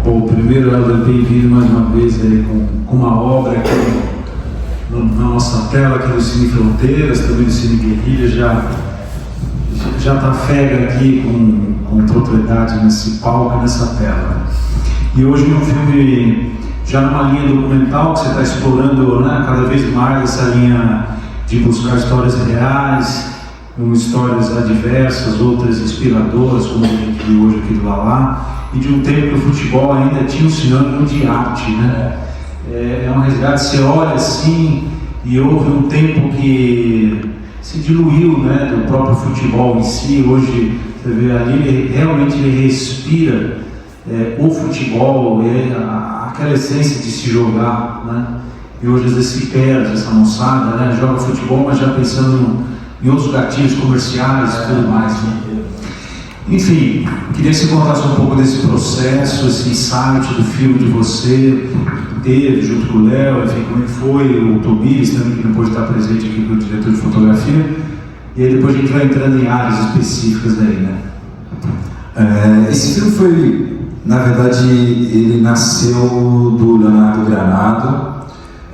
Bom, primeiro, Helder, bem-vindo mais uma vez aí com uma obra aqui na nossa tela aqui do Cine Fronteiras, também do Cine Guerrilha, já trafega aqui com propriedade nesse palco, nessa tela. E hoje um filme já numa linha documental que você está explorando, né, cada vez mais essa linha de buscar histórias reais, com histórias adversas, outras inspiradoras, como a gente viu hoje aqui do Lalá, e de um tempo que o futebol ainda tinha um sinônimo de arte, né? É um resgate, você olha assim, e houve um tempo que se diluiu, né, do próprio futebol em si. Hoje, você vê ali, realmente ele respira o futebol, aquela essência de se jogar, né? E hoje às vezes se perde essa moçada, né? Joga futebol, mas já pensando em outros gatilhos comerciais e tudo mais, né? Enfim, queria que você contasse um pouco desse processo, esse insight do filme de você, teve junto com o Léo, enfim, como é que foi, o Tobias também, que não pôde estar presente aqui com o diretor de fotografia, e aí depois a gente vai entrando em áreas específicas aí, né? Esse filme foi, na verdade, ele nasceu do Leonardo Granado.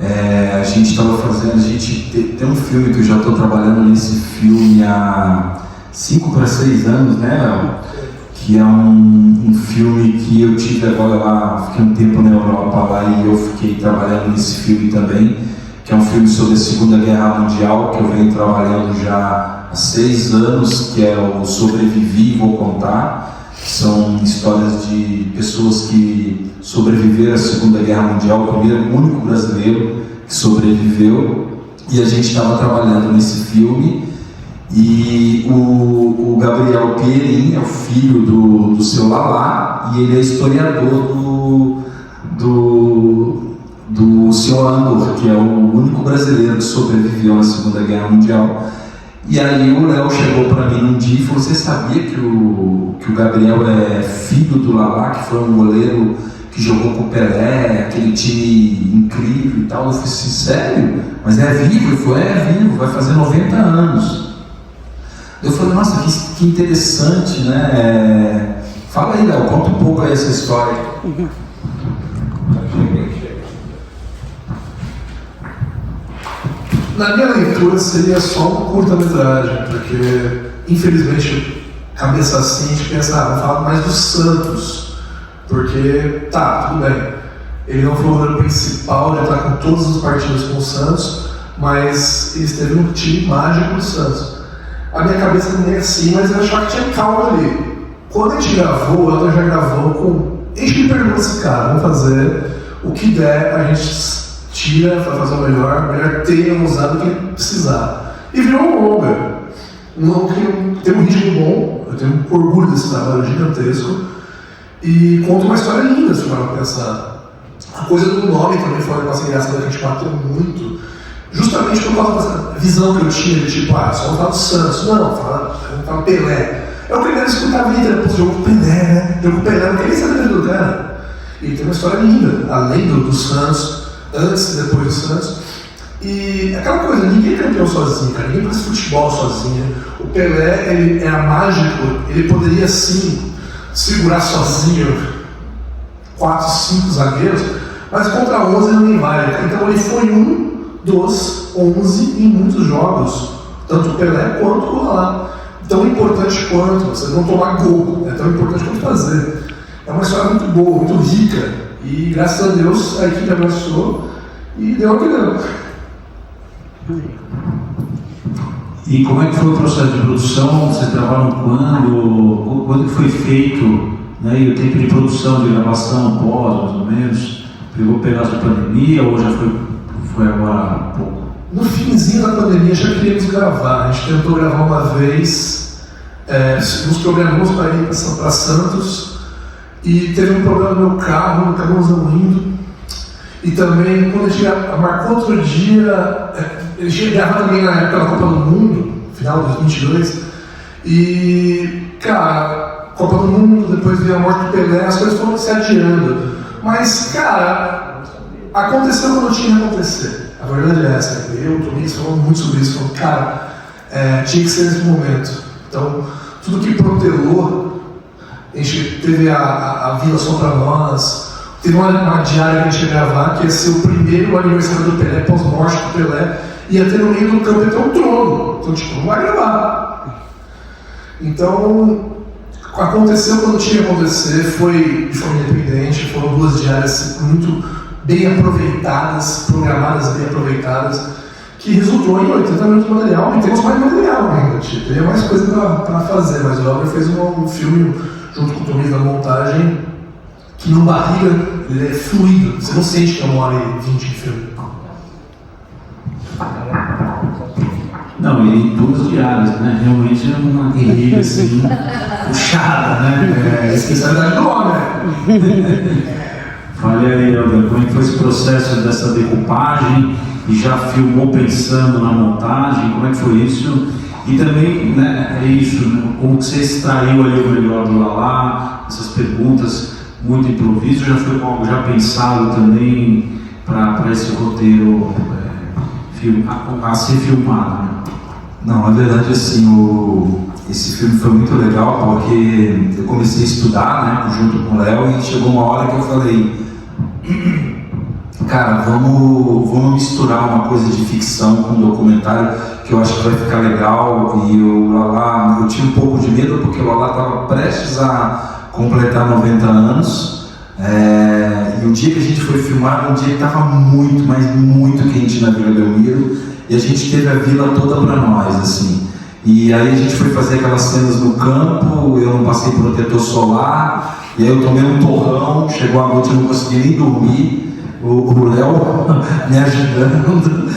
A gente tem um filme que eu já estou trabalhando nesse filme há 5 para 6 anos, né, Léo? Que é um filme que eu tive agora lá, fiquei um tempo na Europa lá e eu fiquei trabalhando nesse filme também, que é um filme sobre a Segunda Guerra Mundial, que eu venho trabalhando já há 6 anos, que é o Sobrevivi e Vou Contar. São histórias de pessoas que sobreviveram à Segunda Guerra Mundial, o único brasileiro que sobreviveu, e a gente estava trabalhando nesse filme. E o Gabriel Pierin é o filho do seu Lalá, e ele é historiador do Sr. Andor, que é o único brasileiro que sobreviveu na Segunda Guerra Mundial. E aí o Léo chegou para mim um dia e falou: você sabia que o Gabriel é filho do Lalá, que foi um goleiro que jogou com o Pelé, aquele time incrível e tal? Eu falei assim: sério? Mas é vivo? Ele falou: é vivo, vai fazer 90 anos. Eu falei: nossa, que interessante, né? Fala aí, Léo, conta um pouco aí essa história. Na minha leitura seria só uma curta-metragem, porque infelizmente, cabeça assim, a gente pensa, vamos falar mais do Santos, porque tá, tudo bem, ele não foi o goleiro principal, ele está com todas as partidas com o Santos, mas ele esteve no time mágico do Santos. A minha cabeça não é assim, mas eu achava que tinha calma ali. Quando a gente gravou, o Elton já gravou com... A gente me perguntou assim: cara, vamos fazer o que der, a gente tira, vai fazer o melhor ter usado o que precisar. E virou um longa. Um longa que tem um ritmo bom, eu tenho orgulho desse trabalho gigantesco, e conta uma história linda, se for pensar. A coisa do nome também foi um negócio engraçado que a gente bateu muito, justamente por causa dessa visão que eu tinha de tipo, só não fala do Santos, não, fala Pelé. Eu primeiro escutava a vida, pô, jogou com Pelé, né? Jogou com Pelé, não queria saber do cara. E tem uma história linda, além do Santos, antes e depois do Santos. E aquela coisa, ninguém é campeão sozinho, cara, ninguém faz futebol sozinho. O Pelé, ele era mágico, ele poderia sim segurar sozinho 4, 5 zagueiros, mas contra 11 ele nem vai. Então ele foi um dos 11 em muitos jogos, tanto o Pelé quanto o Lalá. Tão importante quanto você não tomar gol, é tão importante quanto fazer. É uma história muito boa, muito rica, e graças a Deus a equipe abraçou e deu o que deu. E como é que foi o processo de produção? Você trabalhou quando que foi feito, né? E o tempo de produção, de gravação, pós, mais ou menos? Pegou pedaço da pandemia ou já foi agora há pouco? No finzinho da pandemia já queríamos gravar. A gente tentou gravar uma vez, nos programamos para ir para Santos, e teve um problema no meu carro, acabamos não indo. E também, quando a gente marcou outro dia, a gente gravava também na época da Copa do Mundo, final de 2022, e, cara, Copa do Mundo, depois veio a morte do Pelé, as coisas foram se adiando. Mas, cara, aconteceu quando tinha que acontecer. A verdade é essa. Eu, o Tobias, falamos muito sobre isso. Falamos, cara, tinha que ser nesse momento. Então, tudo que protelou A gente teve a Vila Sopranos, teve uma diária que a gente ia gravar, que ia ser o primeiro aniversário do Pelé, pós-morte do Pelé, ia ter no meio do campo, ia ter um trono. Então, tipo, não vai gravar. Então, aconteceu quando tinha que acontecer, foi de forma independente, foram 2 diárias muito bem aproveitadas, programadas bem aproveitadas, que resultou em 80 minutos de material, e temos mais material ainda, teria mais coisa para fazer, mas o Elber fez um filme junto com o Tomis da montagem, que no barriga ele é fluido, você não sente que é 1h20 de filme. Não, e 2 diárias, né? Realmente é uma guerrilha assim, puxada, né? Especialidade do homem. Fale aí, Elber, como é que foi esse processo dessa decupagem? E já filmou pensando na montagem? Como é que foi isso? E também, né, é isso, né? Como que você extraiu ali o melhor do Lalá? Essas perguntas, muito improviso, já foi algo já pensado também para esse roteiro a ser filmado, né? Não, na verdade, assim, esse filme foi muito legal porque eu comecei a estudar, né, junto com o Léo, e chegou uma hora que eu falei, cara, vamos misturar uma coisa de ficção com um documentário que eu acho que vai ficar legal. E o Lalá, eu tinha um pouco de medo porque o Lalá estava prestes a completar 90 anos. E o dia que a gente foi filmar era um dia que estava muito, mas muito quente na Vila Belmiro, e a gente teve a vila toda para nós, assim. E aí a gente foi fazer aquelas cenas no campo, eu não passei protetor solar, e aí eu tomei um torrão, chegou a noite eu não consegui nem dormir, o Léo me ajudando.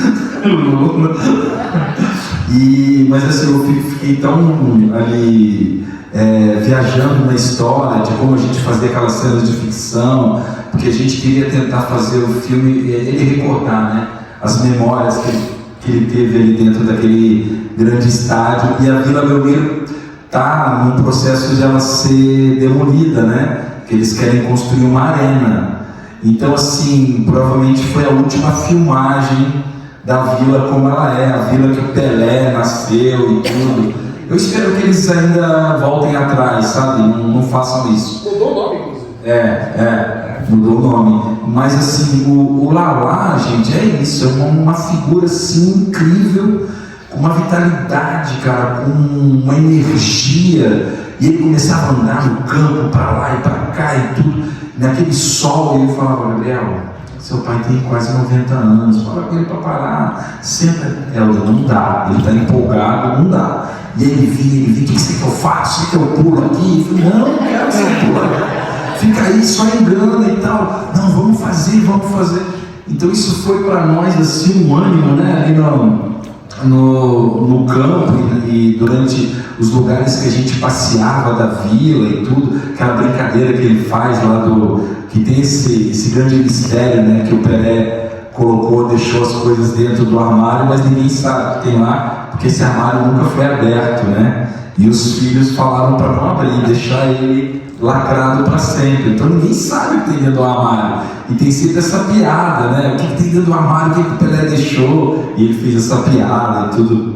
Mas assim, eu fiquei tão ali viajando na história de como a gente fazia aquelas cenas de ficção, porque a gente queria tentar fazer o filme, ele recordar, né, as memórias que ele teve ali dentro daquele grande estádio. E a Vila Belmiro está num processo de ela ser demolida, né, que eles querem construir uma arena. Então, assim, provavelmente foi a última filmagem da vila como ela é, a vila que o Pelé nasceu e tudo. Eu espero que eles ainda voltem atrás, sabe? Não façam isso. Mudou o nome, inclusive. Mudou o nome. Mas, assim, o Lalá, gente, é isso. É uma figura, assim, incrível, com uma vitalidade, cara, com uma energia. E ele começava a andar no campo, para lá e para cá e tudo. Naquele sol, ele falava, Gabriel, seu pai tem quase 90 anos, fala com ele para parar, senta, Helder, não dá, ele está empolgado, não dá. E aí ele vinha, o que você quer que eu faço? Você quer que eu pulo aqui? Eu falei, não quero que você pula, fica aí, só engana e tal. Não, vamos fazer. Então isso foi para nós assim um ânimo, né, ali no campo e durante os lugares que a gente passeava da vila e tudo, aquela brincadeira que ele faz lá que tem esse grande mistério, né, que o Pelé colocou, deixou as coisas dentro do armário, mas ninguém sabe o que tem lá, porque esse armário nunca foi aberto, né, e os filhos falaram para não abrir, deixar ele lacrado para sempre. Então ninguém sabe o que tem dentro do armário. E tem sempre essa piada, né? O que tem dentro do armário, o que o Pelé deixou. E ele fez essa piada e tudo.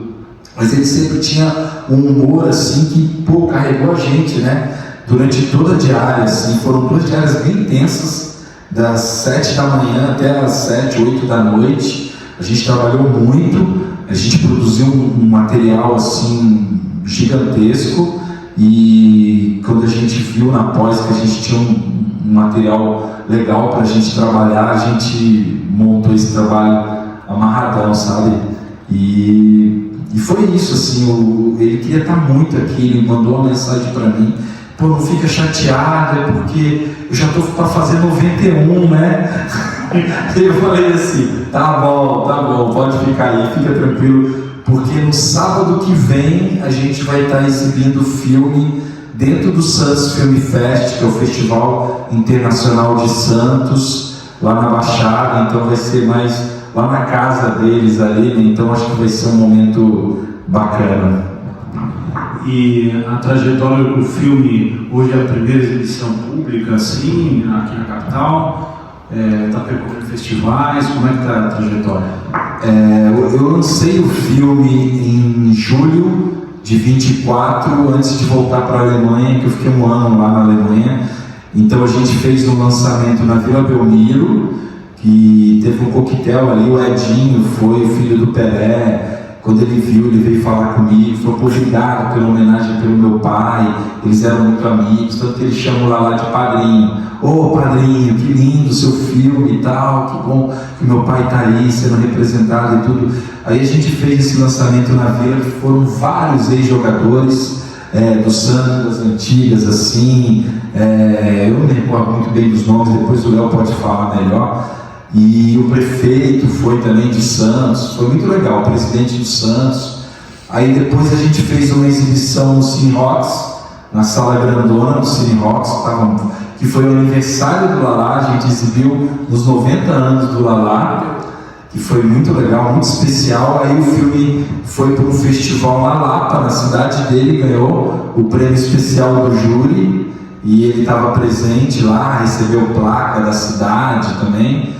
Mas ele sempre tinha um humor assim que, carregou a gente, né? Durante toda a diária, assim. Foram 2 diárias bem intensas, das 7 da manhã até as 7, 8 da noite. A gente trabalhou muito, a gente produziu um material assim gigantesco. E quando a gente viu na pós que a gente tinha um material legal para a gente trabalhar, a gente montou esse trabalho amarradão, sabe? E foi isso, assim, ele queria estar muito aqui, ele mandou uma mensagem para mim, pô, não fica chateado, é porque eu já estou para fazer 91, né? E eu falei assim, tá bom, pode ficar aí, fica tranquilo, porque no sábado que vem a gente vai estar exibindo o filme dentro do Santos Film Fest, que é o Festival Internacional de Santos, lá na Baixada. Então vai ser mais lá na casa deles ali, né? Então acho que vai ser um momento bacana. E a trajetória do filme, hoje é a primeira exibição pública, assim, aqui na capital, está percorrendo festivais, como é que está a trajetória? Eu lancei o filme em julho de 24 antes de voltar para a Alemanha, que eu fiquei um ano lá na Alemanha. Então a gente fez um lançamento na Vila Belmiro, que teve um coquetel ali, o Edinho foi o filho do Pelé. Quando ele viu, ele veio falar comigo, falou, pô, obrigado pela homenagem pelo meu pai, eles eram muito amigos, tanto que ele chamou lá de padrinho. Ô padrinho, que lindo o seu filme e tal, que bom que meu pai está aí sendo representado e tudo. Aí a gente fez esse lançamento na Vila, que foram vários ex-jogadores do Santos, das antigas, assim, eu não me recordo muito bem dos nomes, depois o Léo pode falar melhor. E o prefeito foi também de Santos, foi muito legal, o presidente do Santos. Aí depois a gente fez uma exibição no Cine Rocks, na sala grandona do Cine Rocks, que foi o aniversário do Lalá, a gente exibiu nos 90 anos do Lalá, que foi muito legal, muito especial. Aí o filme foi para um festival na Lapa, na cidade dele, ganhou o prêmio especial do júri, e ele estava presente lá, recebeu placa da cidade também.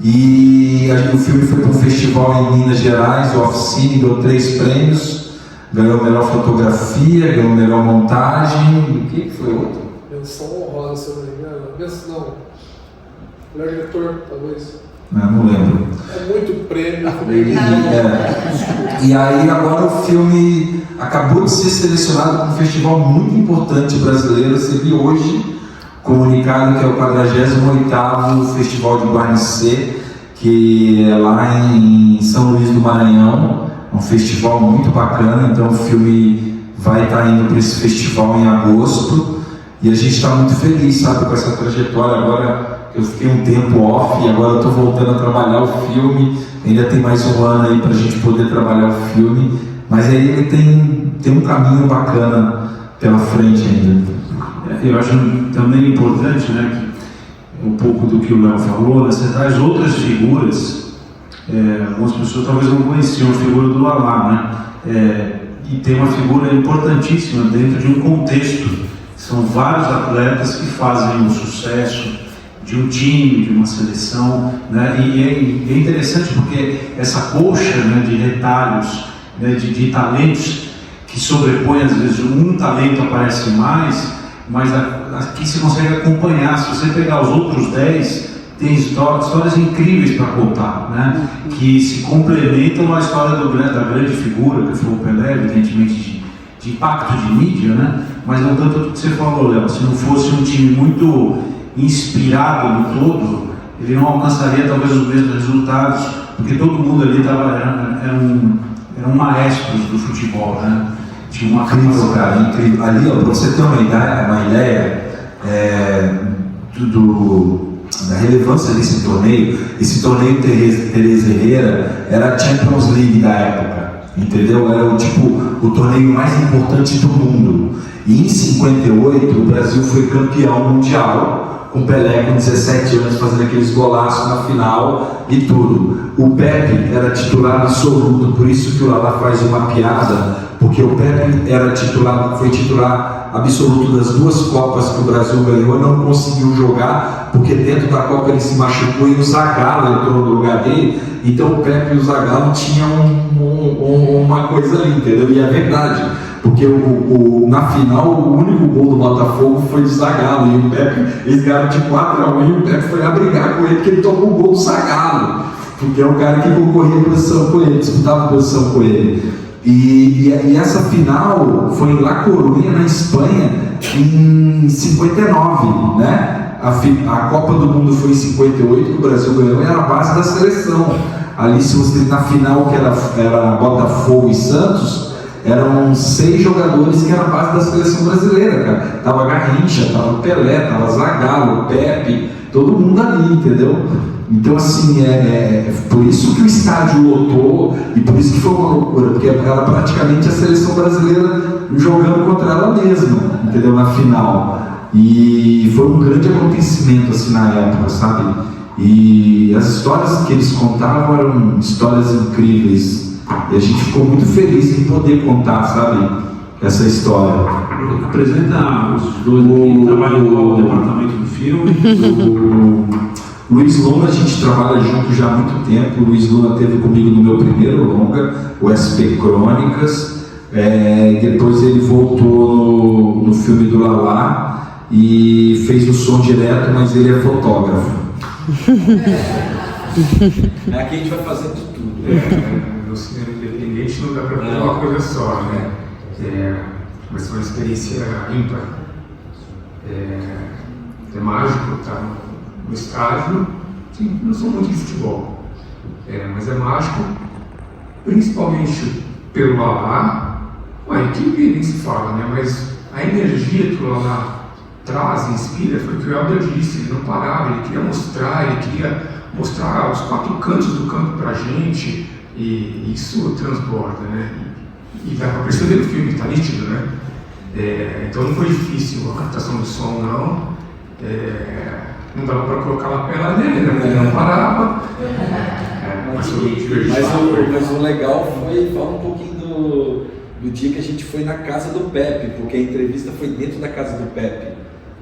E o filme foi para um festival em Minas Gerais, o Oficine, deu 3 prêmios, ganhou melhor fotografia, ganhou melhor montagem, o que foi outro? Menção honrosa, se eu não me engano. Não, melhor diretor, talvez. Não lembro. É muito prêmio. E aí agora o filme acabou de ser selecionado para um festival muito importante brasileiro, recebi hoje comunicado que é o 48º Festival de Guarnicê, que é lá em São Luís do Maranhão, é um festival muito bacana. Então o filme vai estar indo para esse festival em agosto, e a gente está muito feliz, sabe, com essa trajetória. Agora eu fiquei um tempo off e agora eu estou voltando a trabalhar o filme, ainda tem mais um ano aí para a gente poder trabalhar o filme, mas aí ele tem um caminho bacana pela frente ainda. Eu acho também importante, né, que um pouco do que o Léo falou, né, você traz outras figuras, algumas pessoas talvez não conheciam a figura do Lalá, né, e tem uma figura importantíssima dentro de um contexto. São vários atletas que fazem o sucesso de um time, de uma seleção, né, e é interessante porque essa colcha, né, de retalhos, né, de talentos que sobrepõe, às vezes um talento aparece mais, mas aqui você consegue acompanhar. Se você pegar os outros 10, tem histórias incríveis para contar, né? Que se complementam à história da grande figura, que foi o Pelé, evidentemente de impacto de mídia, né? Mas não tanto do que você falou, Léo. Se não fosse um time muito inspirado no todo, ele não alcançaria talvez os mesmos resultados, porque todo mundo ali eram maestros do futebol, né? Tinha uma incrível, cara, incrível. Ali, ó, para você ter uma ideia da relevância desse torneio, esse torneio Teresa Herrera era a Champions League da época, entendeu? Era o torneio mais importante do mundo. E em 58 o Brasil foi campeão mundial, com Pelé com 17 anos fazendo aqueles golaços na final e tudo. O Pepe era titular absoluto, por isso que o Lalá faz uma piada, porque o Pepe foi titular absoluto das 2 Copas que o Brasil ganhou, não conseguiu jogar, porque dentro da Copa ele se machucou e o Zagallo entrou no lugar dele. Então o Pepe e o Zagallo tinham uma coisa ali, entendeu? E é verdade, porque na final o único gol do Botafogo foi do Zagallo, e o Pepe, eles ganharam de 4-1, e o Pepe foi a brigar com ele, porque ele tomou o gol do Zagallo, porque é o cara que concorria posição com ele, disputava posição com ele. E essa final foi em La Coruña, na Espanha, em 59, né? A Copa do Mundo foi em 58, que o Brasil ganhou, e era a base da seleção. Ali, se você na final, que era Botafogo e Santos, eram 6 jogadores que eram a base da seleção brasileira, cara. Tava Garrincha, tava Pelé, tava Zagallo, Pepe, todo mundo ali, entendeu? Então, assim, por isso que o estádio lotou, e por isso que foi uma loucura, porque era praticamente a seleção brasileira jogando contra ela mesma, entendeu? Na final. E foi um grande acontecimento, assim, na época, sabe? E as histórias que eles contavam eram histórias incríveis, e a gente ficou muito feliz em poder contar, sabe? Essa história. Apresenta os dois que trabalham no departamento do filme. Luiz Luna, a gente trabalha junto já há muito tempo. O Luiz Luna esteve comigo no meu primeiro longa, o SP Crônicas. Depois ele voltou no filme do Lalá e fez o som direto, mas ele é fotógrafo. Aqui a gente vai fazer de tudo. No cinema independente não dá para ver uma coisa só, né? Vai ser uma experiência ímpar. É mágico estar no estádio. Sim, não sou muito de futebol, mas é mágico, principalmente pelo Lalá. A equipe nem se fala, né? Mas a energia que o Lalá traz, inspira, foi o que o Helder disse. Ele não parava, ele queria mostrar os 4 cantos do campo pra gente, e isso transborda, né? E dá pra perceber no filme, tá nítido, né? Então não foi difícil a captação do som, não. Não dava pra colocar a lapela nele, né? Ele não parava. Mas o legal foi falar um pouquinho do dia que a gente foi na casa do Pepe, porque a entrevista foi dentro da casa do Pepe,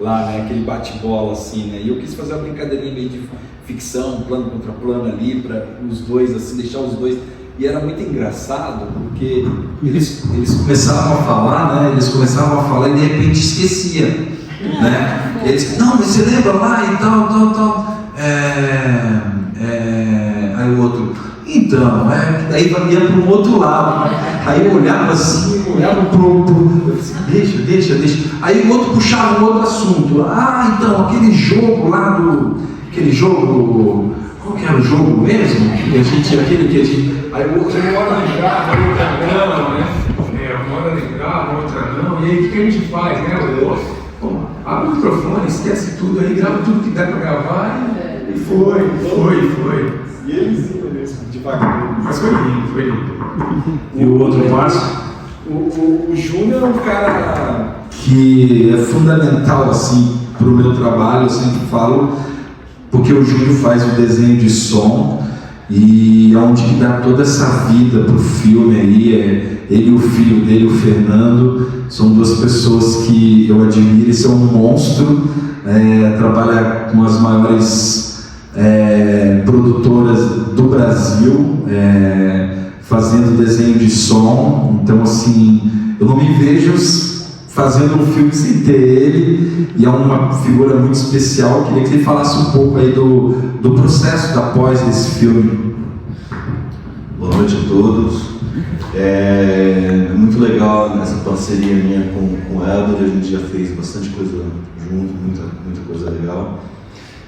lá, né? Aquele bate-bola assim, né? E eu quis fazer uma brincadeirinha meio de ficção, plano contra plano ali, para os dois, assim, deixar os dois. E era muito engraçado, porque eles começavam a falar, né? Eles começavam a falar e de repente esquecia, né? Eles, não, mas você lembra lá e tal. Aí o outro, então, daí ia para um outro lado. Aí eu olhava assim, olhava pro eu disse, deixa. Aí o outro puxava um outro assunto. Então, aquele jogo lá qual que era o jogo mesmo? Aí o outro uma hora lembrava, a outra não, né? Uma hora lembrava, a outra não. E aí o que a gente faz, né? Abre o microfone, esquece tudo, aí grava tudo que dá para gravar e foi. E eles iam mesmo, devagar. Mas foi lindo. E o outro passo? O Júnior é um cara que é fundamental assim para o meu trabalho, eu sempre falo, porque o Júnior faz o desenho de som e é onde que dá toda essa vida pro filme aí. Ele e o filho dele, o Fernando, são 2 pessoas que eu admiro. Esse é um monstro, trabalha com as maiores produtoras do Brasil, fazendo desenho de som. Então assim, eu não me vejo fazendo um filme sem ter ele, e é uma figura muito especial. Eu queria que ele falasse um pouco aí do processo da pós desse filme. Boa noite a todos. É muito legal essa parceria minha com o Helder. A gente já fez bastante coisa junto, muita coisa legal.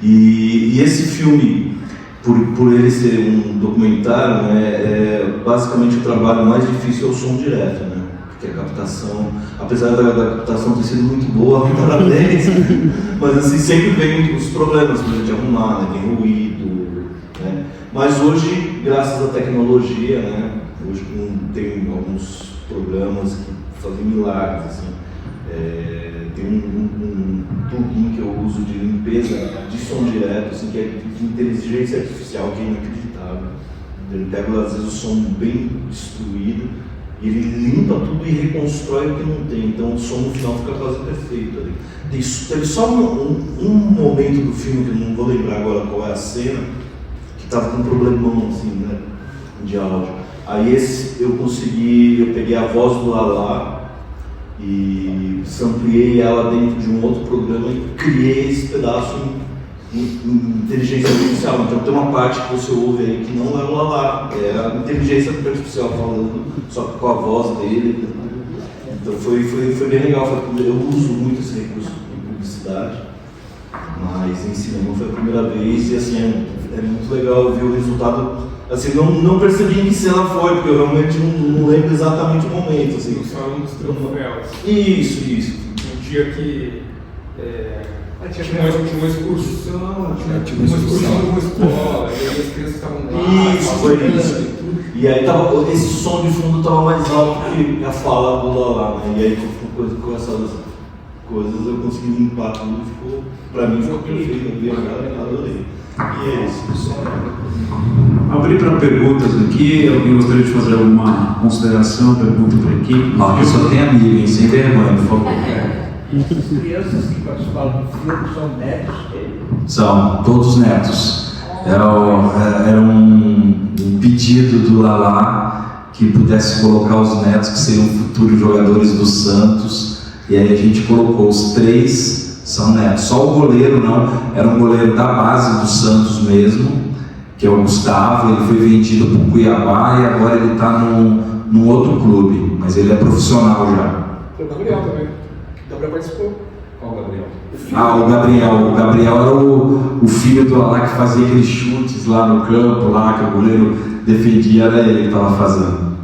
E esse filme, por ele ser um documentário, né, basicamente o trabalho mais difícil é o som direto, né? Porque a captação, apesar da captação ter sido muito boa, parabéns, mas assim, sempre vem os problemas para a gente arrumar, né? Tem ruído, né? Mas hoje, graças à tecnologia, né? Hoje tem alguns programas que fazem milagres, assim. Tem um plugin que eu uso de limpeza de som direto, assim, que é de inteligência artificial, que é inacreditável. Ele pega, às vezes, o som bem destruído e ele limpa tudo e reconstrói o que não tem. Então o som no final fica quase perfeito ali. Teve só um momento do filme, que eu não vou lembrar agora qual é a cena, que estava com um problemão assim, né, de áudio. Aí eu peguei a voz do Lalá e sampleei ela dentro de um outro programa e criei esse pedaço em inteligência artificial. Então tem uma parte que você ouve aí que não é o Lalá, é a inteligência artificial falando, só que com a voz dele. Então foi bem legal. Eu uso muito esse recurso em publicidade, mas em cinema foi a primeira vez, e assim, é muito legal ver o resultado. Assim, não percebi em que cena foi, porque eu realmente não lembro exatamente o momento. Assim. Só um dos troféus. Isso. Um dia que tinha uma excursão, tinha uma excursão de uma escola, e aí as crianças estavam lá. Isso, foi isso. E aí esse som de fundo estava mais alto que a fala do Lalá, né? E aí com essas coisas eu consegui limpar tudo e ficou, pra mim ficou perfeito, eu vi a adorei. E é isso. Abrir para perguntas aqui. Alguém gostaria de fazer alguma consideração, pergunta para a equipe? Eu só tenho amigo, hein? Sem vergonha, por favor. As crianças que participaram do filme são netos dele? São todos netos. Era um pedido do Lalá que pudesse colocar os netos que seriam futuros jogadores do Santos, e aí a gente colocou os 3 são netos. Só o goleiro não, era um goleiro da base do Santos mesmo, que é o Gustavo. Ele foi vendido para o Cuiabá e agora ele está num outro clube, mas ele é profissional já. O Gabriel também. O Gabriel participou. Qual o Gabriel? O Gabriel era o filho do lá que fazia aqueles chutes lá no campo, lá que o goleiro defendia, era ele que estava fazendo.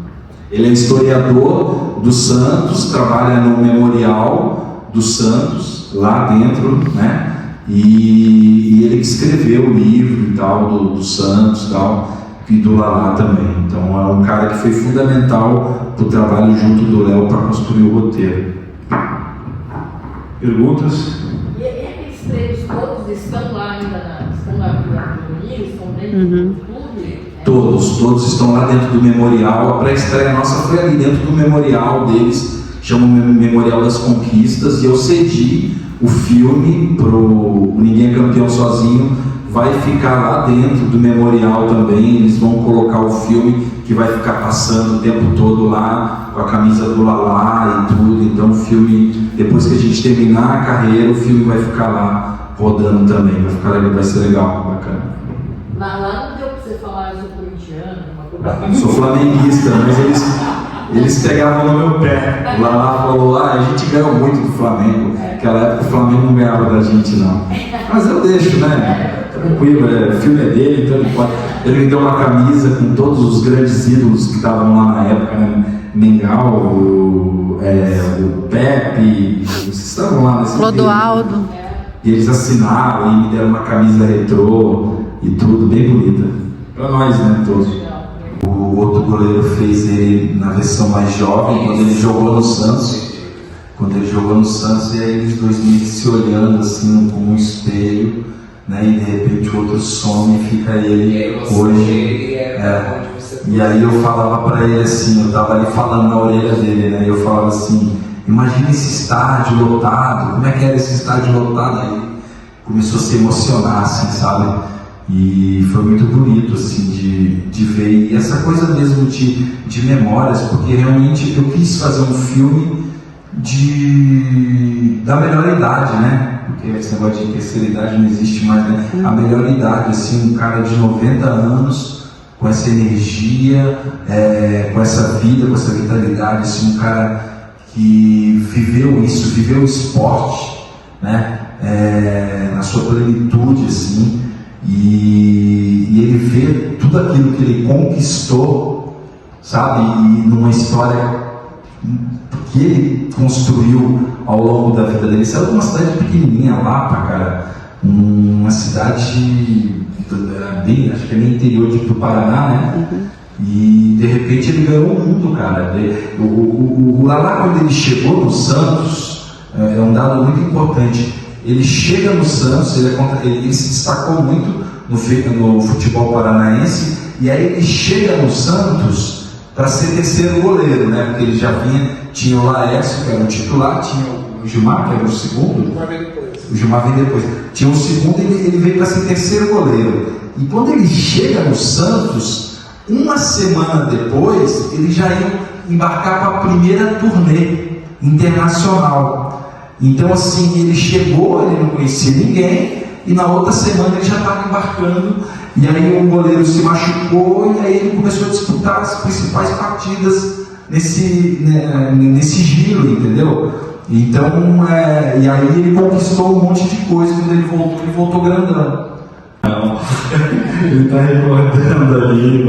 Ele é historiador do Santos, trabalha no Memorial do Santos, lá dentro, né? E ele que escreveu o livro e tal, do Santos e tal, e do Lalá também. Então é um cara que foi fundamental para o trabalho junto do Léo para construir o roteiro. Perguntas? E aqueles treinos todos estão lá ainda estão na Vila União, estão dentro do clube? Todos estão lá dentro do Memorial. A pré-estreia nossa foi ali dentro do Memorial deles, chama Memorial das Conquistas, e eu cedi o filme pro Ninguém é Campeão Sozinho, vai ficar lá dentro do Memorial também. Eles vão colocar o filme que vai ficar passando o tempo todo lá, com a camisa do Lalá e tudo. Então o filme, depois que a gente terminar a carreira, o filme vai ficar lá rodando também, vai ser legal, bacana. Lá não deu pra você falar, eu sou corintiano, uma coisa. Sou flamenguista, mas eles pegavam no meu pé. O Lalá falou, a gente ganhou muito do Flamengo. Naquela época o Flamengo não ganhava da gente não. Mas eu deixo, né? Tranquilo, o filme é dele, então ele pode. Ele me deu uma camisa com todos os grandes ídolos que estavam lá na época, né? Mengal, o Pepe, vocês estavam lá nesse Clodoaldo. E eles assinaram e me deram uma camisa retrô e tudo, bem bonita. Pra nós, né, todos. O outro goleiro fez ele na versão mais jovem, quando ele jogou no Santos. E aí eles dois meio que se olhando assim como um espelho, né? E de repente o outro some e fica ele hoje. E aí eu falava pra ele assim, eu tava ali falando na orelha dele, né? E eu falava assim, imagina esse estádio lotado, como é que era esse estádio lotado? Aí começou a se emocionar, assim, sabe? E foi muito bonito, assim, de ver. E essa coisa mesmo de memórias, porque realmente eu quis fazer um filme da melhor idade, né? Porque esse negócio de terceira idade não existe mais, né? A melhor idade, assim, um cara de 90 anos, com essa energia, com essa vida, com essa vitalidade, assim, um cara que viveu isso, viveu o esporte, né? Na sua plenitude, assim, e ele vê tudo aquilo que ele conquistou, sabe? E numa história que ele construiu ao longo da vida dele. Saiu de uma cidade pequenininha, Lapa, cara, uma cidade bem, acho que é no interior do Paraná, né? E de repente ele ganhou o mundo, cara. O Lalá, quando ele chegou no Santos, é um dado muito importante. Ele chega no Santos, ele se destacou muito no futebol paranaense, e aí ele chega no Santos para ser terceiro goleiro, né? Porque ele já tinha o Laércio, que era o titular, tinha o Gilmar, que era o segundo. O Gilmar veio depois. Tinha o segundo e ele veio para ser terceiro goleiro. E quando ele chega no Santos, uma semana depois, ele já ia embarcar para a primeira turnê internacional. Então, assim, ele chegou, ele não conhecia ninguém, e na outra semana ele já estava embarcando, e aí o goleiro se machucou, e aí ele começou a disputar as principais partidas nesse giro, entendeu? Então, e aí ele conquistou um monte de coisa quando ele voltou grandão. Ele está recordando ali,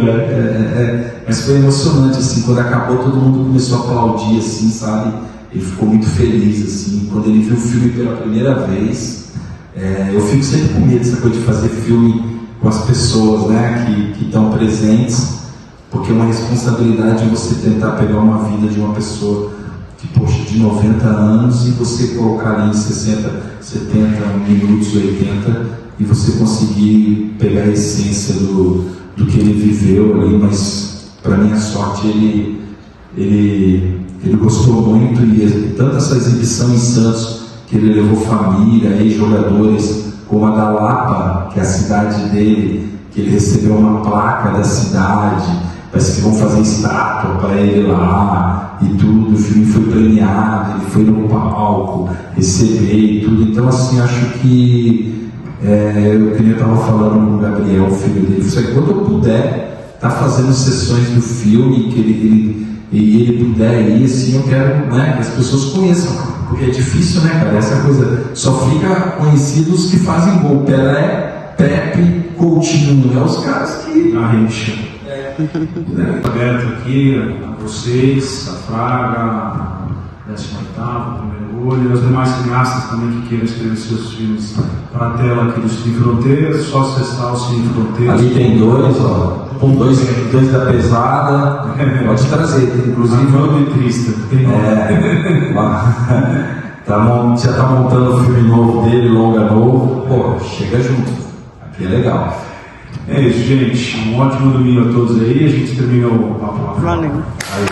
mas foi emocionante, assim, quando acabou todo mundo começou a aplaudir, assim, sabe? Ele ficou muito feliz, assim, quando ele viu o filme pela primeira vez. Eu fico sempre com medo dessa coisa de fazer filme com as pessoas, né, que estão presentes, porque é uma responsabilidade você tentar pegar uma vida de uma pessoa que, poxa, de 90 anos e você colocar ali em 60, 70 minutos, 80, e você conseguir pegar a essência do que ele viveu ali, mas para minha sorte ele gostou muito, e tanto essa exibição em Santos, que ele levou família, ex-jogadores, como a da Lapa, que é a cidade dele, que ele recebeu uma placa da cidade, parece que vão fazer estátua para ele lá e tudo. O filme foi premiado, ele foi no palco receber e tudo. Então, assim, acho que eu queria estar falando com o Gabriel, o filho dele, quando eu puder estar fazendo sessões do filme, que ele puder ir, assim, eu quero, né, que as pessoas conheçam, porque é difícil, né, cara? Essa coisa, só fica conhecido os que fazem gol. Pelé, Pepe, Coutinho, os caras que Garrincha. Aberto aqui a vocês, a Fraga, a 18ª, Primeiro Olho, e os demais cineastas também que queiram escrever seus filmes para a tela aqui do Cine Fronteiras, só acessar o Cine Fronteiras. ali tem dois, ó, dois da pesada, pode trazer, inclusive. Letrista, tem já tá montando o filme novo dele, longa novo, pô, chega junto, aqui é legal. É isso, gente. Um ótimo domingo a todos aí. A gente terminou o papo lá. Aí,